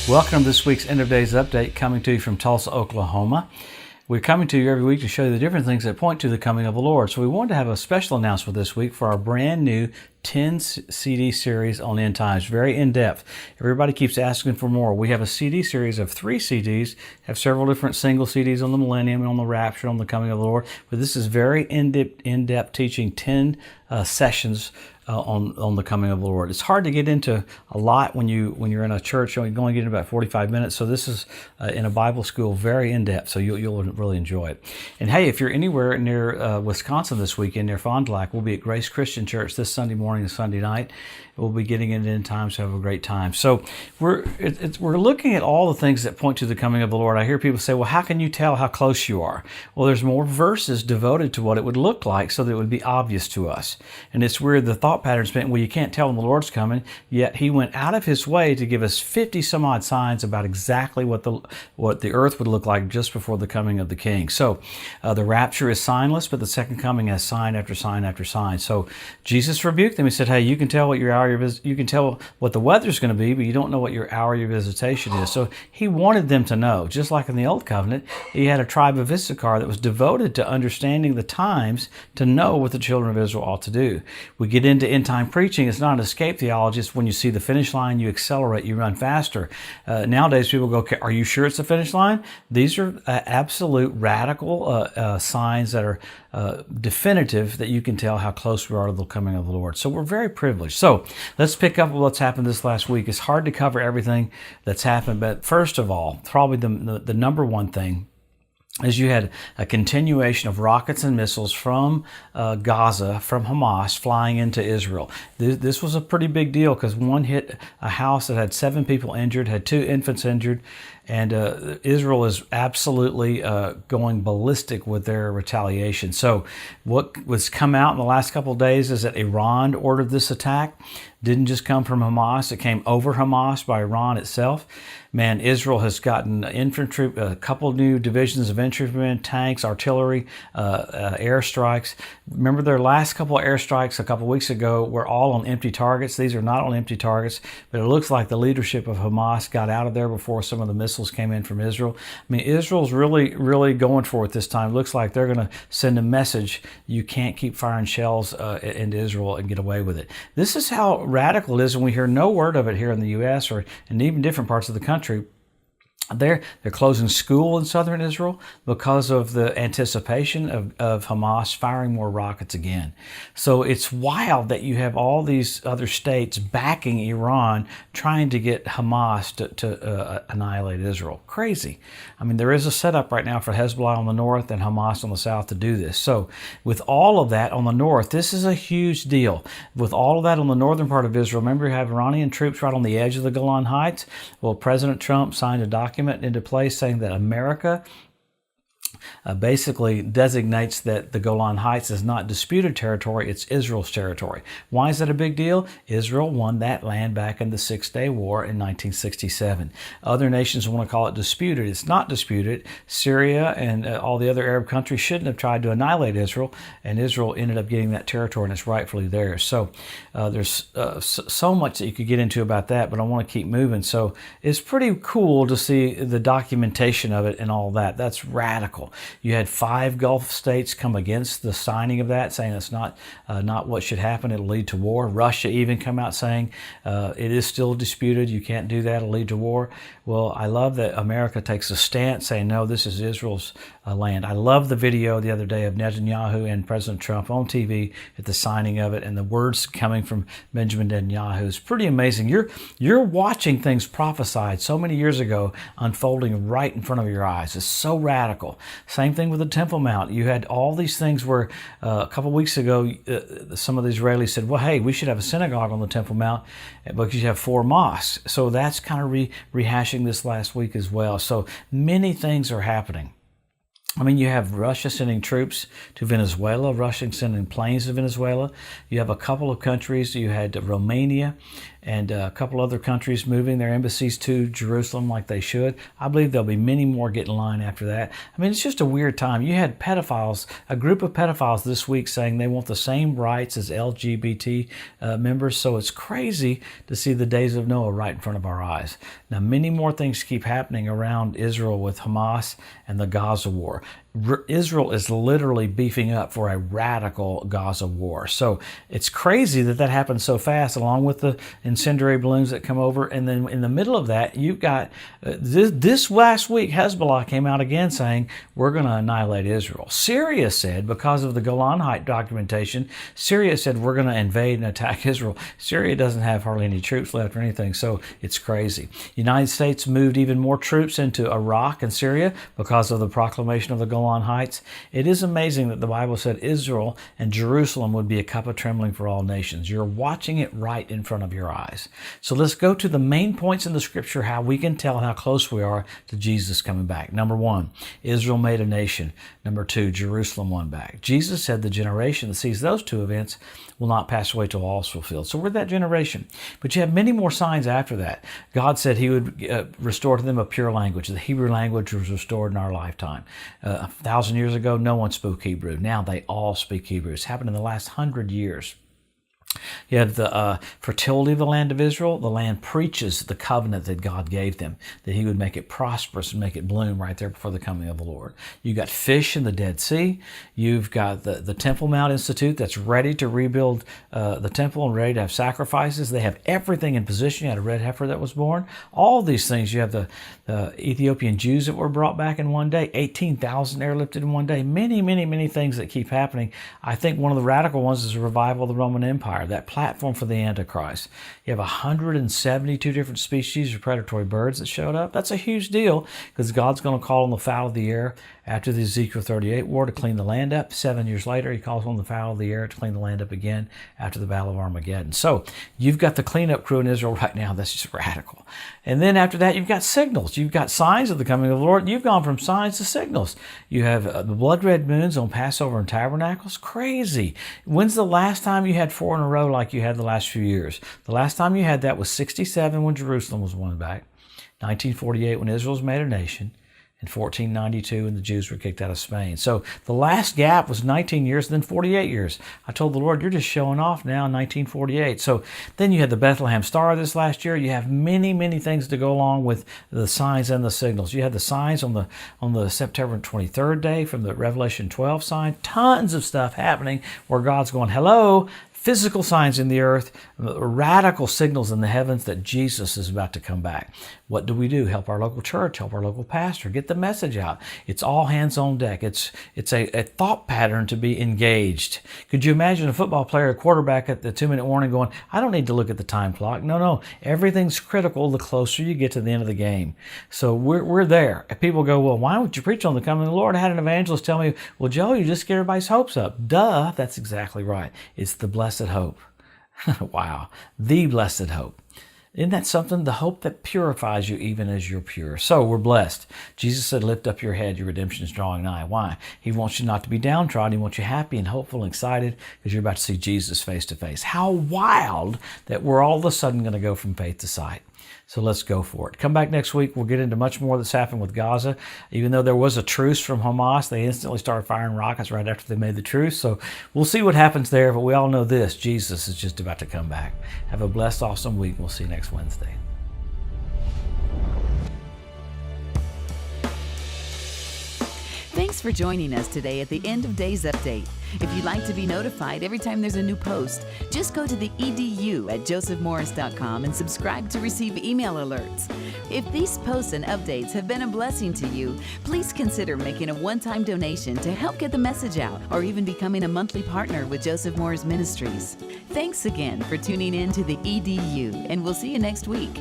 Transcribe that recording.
Welcome to this week's End of Days Update, coming to you from Tulsa, Oklahoma. We're coming to you every week to show you the different things that point to the coming of the Lord. So we wanted to have a special announcement this week for our brand new 10 CD series on end times, very in-depth. Everybody keeps asking for more. We have a CD series of 3 CDs, have several different single CDs on the millennium, on the rapture, on the coming of the Lord. But this is very in-depth teaching, 10 sessions on the coming of the Lord. It's hard to get into a lot when you're in a church. You only get in about 45 minutes. So this is in a Bible school, very in depth. So you'll really enjoy it. And hey, if you're anywhere near Wisconsin this weekend, near Fond du Lac, we'll be at Grace Christian Church this Sunday morning and Sunday night. We'll be getting into end times to have a great time. So we're looking at all the things that point to the coming of the Lord. I hear people say, well, how can you tell how close you are? Well, there's more verses devoted to what it would look like so that it would be obvious to us. And it's weird, the thought pattern's been, well, you can't tell when the Lord's coming, yet he went out of his way to give us 50 some odd signs about exactly what the earth would look like just before the coming of the King. So the rapture is signless, but the second coming has sign after sign after sign. So Jesus rebuked them. He said, hey, you can tell what your hour, you can tell what the weather's going to be, but you don't know what your hour, your visitation is. So he wanted them to know. Just like in the Old Covenant, he had a tribe of Issachar that was devoted to understanding the times to know what the children of Israel ought to do. We get into end time preaching. It's not an escape theology. It's when you see the finish line, you accelerate, you run faster. Nowadays, people go, okay, are you sure it's the finish line? These are absolute radical signs that are definitive that you can tell how close we are to the coming of the Lord. So we're very privileged. So let's pick up what's happened this last week. It's hard to cover everything that's happened, but first of all, probably the number one thing is you had a continuation of rockets and missiles from Gaza, from Hamas, flying into Israel. This was a pretty big deal because one hit a house that had 7 people injured, had 2 infants injured, and Israel is absolutely going ballistic with their retaliation. So what was come out in the last couple of days is that Iran ordered this attack. Didn't just come from Hamas, it came over Hamas by Iran itself. Man, Israel has gotten infantry, a couple new divisions of infantry, tanks, artillery, airstrikes. Remember their last couple of airstrikes a couple of weeks ago were all on empty targets. These are not on empty targets, but it looks like the leadership of Hamas got out of there before some of the missiles came in from Israel. I mean, Israel's really going for it this time. Looks like they're going to send a message, you can't keep firing shells into Israel and get away with it. This is how radical it is, and we hear no word of it here in the U.S. or in even different parts of the country. They're closing school in southern Israel because of the anticipation of Hamas firing more rockets again. So it's wild that you have all these other states backing Iran, trying to get Hamas to annihilate Israel. Crazy. I mean, there is a setup right now for Hezbollah on the north and Hamas on the south to do this. So with all of that on the north, this is a huge deal. With all of that on the northern part of Israel, remember you have Iranian troops right on the edge of the Golan Heights? Well, President Trump signed a document into place saying that America basically designates that the Golan Heights is not disputed territory, it's Israel's territory. Why is that a big deal? Israel won that land back in the Six-Day War in 1967. Other nations want to call it disputed. It's not disputed. Syria and all the other Arab countries shouldn't have tried to annihilate Israel, and Israel ended up getting that territory, and it's rightfully theirs. So there's so much that you could get into about that, but I want to keep moving. So it's pretty cool to see the documentation of it and all that. That's radical. You had 5 Gulf states come against the signing of that, saying it's not what should happen. It'll lead to war. Russia even come out saying it is still disputed. You can't do that. It'll lead to war. Well, I love that America takes a stance saying, no, this is Israel's land. I love the video the other day of Netanyahu and President Trump on TV at the signing of it, and the words coming from Benjamin Netanyahu is pretty amazing. You're watching things prophesied so many years ago unfolding right in front of your eyes. It's so radical. Same thing with the Temple Mount. You had all these things where a couple of weeks ago, some of the Israelis said, well, hey, we should have a synagogue on the Temple Mount because you have 4 mosques. So that's kind of rehashing this last week as well. So many things are happening. I mean, you have Russia sending troops to Venezuela, Russia sending planes to Venezuela. You have a couple of countries. You had Romania and a couple other countries moving their embassies to Jerusalem like they should. I believe there'll be many more get in line after that. I mean, it's just a weird time. You had pedophiles, a group of pedophiles this week saying they want the same rights as LGBT members. So it's crazy to see the days of Noah right in front of our eyes. Now, many more things keep happening around Israel with Hamas and the Gaza war. Israel is literally beefing up for a radical Gaza war. So it's crazy that that happened so fast, along with the incendiary balloons that come over. And then in the middle of that, you've got this last week, Hezbollah came out again saying, we're going to annihilate Israel. Syria said, because of the Golan Heights documentation, Syria said, we're going to invade and attack Israel. Syria doesn't have hardly any troops left or anything, so it's crazy. The United States moved even more troops into Iraq and Syria because of the proclamation of the Golan Heights. It is amazing that the Bible said Israel and Jerusalem would be a cup of trembling for all nations. You're watching it right in front of your eyes. So let's go to the main points in the scripture, how we can tell how close we are to Jesus coming back. Number one, Israel made a nation. Number two, Jerusalem won back. Jesus said the generation that sees those two events will not pass away till all is fulfilled. So we're that generation. But you have many more signs after that. God said he would restore to them a pure language. The Hebrew language was restored in our lifetime. 1,000 years ago, no one spoke Hebrew. Now they all speak Hebrew. It's happened in the last 100 years. You have the fertility of the land of Israel. The land preaches the covenant that God gave them, that he would make it prosperous and make it bloom right there before the coming of the Lord. You got fish in the Dead Sea. You've got the Temple Mount Institute that's ready to rebuild the temple and ready to have sacrifices. They have everything in position. You had a red heifer that was born. All these things. You have the Ethiopian Jews that were brought back in one day. 18,000 airlifted in one day. Many, many, many things that keep happening. I think one of the radical ones is the revival of the Roman Empire, that platform for the Antichrist. You have 172 different species of predatory birds that showed up. That's a huge deal because God's going to call on the fowl of the air after the Ezekiel 38 war to clean the land up. 7 years later, he calls on the fowl of the air to clean the land up again after the Battle of Armageddon. So you've got the cleanup crew in Israel right now. That's just radical. And then after that, you've got signals. You've got signs of the coming of the Lord. You've gone from signs to signals. You have the blood red moons on Passover and Tabernacles. Crazy. When's the last time you had 4 in a row like you had the last few years? The last time you had that was 67 when Jerusalem was won back, 1948 when Israel was made a nation, and 1492 when the Jews were kicked out of Spain. So the last gap was 19 years, then 48 years. I told the Lord, you're just showing off now in 1948. So then you had the Bethlehem Star this last year. You have many, many things to go along with the signs and the signals. You had the signs on the September 23rd day from the Revelation 12 sign. Tons of stuff happening where God's going, hello, physical signs in the earth, radical signals in the heavens that Jesus is about to come back. What do? Help our local church, help our local pastor, get the message out. It's all hands on deck. It's a thought pattern to be engaged. Could you imagine a football player, a quarterback at the 2-minute warning going, I don't need to look at the time clock. No. Everything's critical the closer you get to the end of the game. So we're there. If people go, well, why would you preach on the coming of the Lord? I had an evangelist tell me, well, Joe, you just get everybody's hopes up. Duh, that's exactly right. It's the blessed hope. Wow. The blessed hope. Isn't that something? The hope that purifies you even as you're pure. So we're blessed. Jesus said, lift up your head, your redemption is drawing nigh. Why? He wants you not to be downtrodden. He wants you happy and hopeful and excited because you're about to see Jesus face to face. How wild that we're all of a sudden going to go from faith to sight. So let's go for it. Come back next week. We'll get into much more that's happened with Gaza. Even though there was a truce from Hamas, they instantly started firing rockets right after they made the truce. So we'll see what happens there. But we all know this. Jesus is just about to come back. Have a blessed, awesome week. We'll see you next Wednesday. Thanks for joining us today at the End of Days Update. If you'd like to be notified every time there's a new post, just go to the EDU at josephmorris.com and subscribe to receive email alerts. If these posts and updates have been a blessing to you, please consider making a one-time donation to help get the message out, or even becoming a monthly partner with Joseph Morris Ministries. Thanks again for tuning in to the EDU, and we'll see you next week.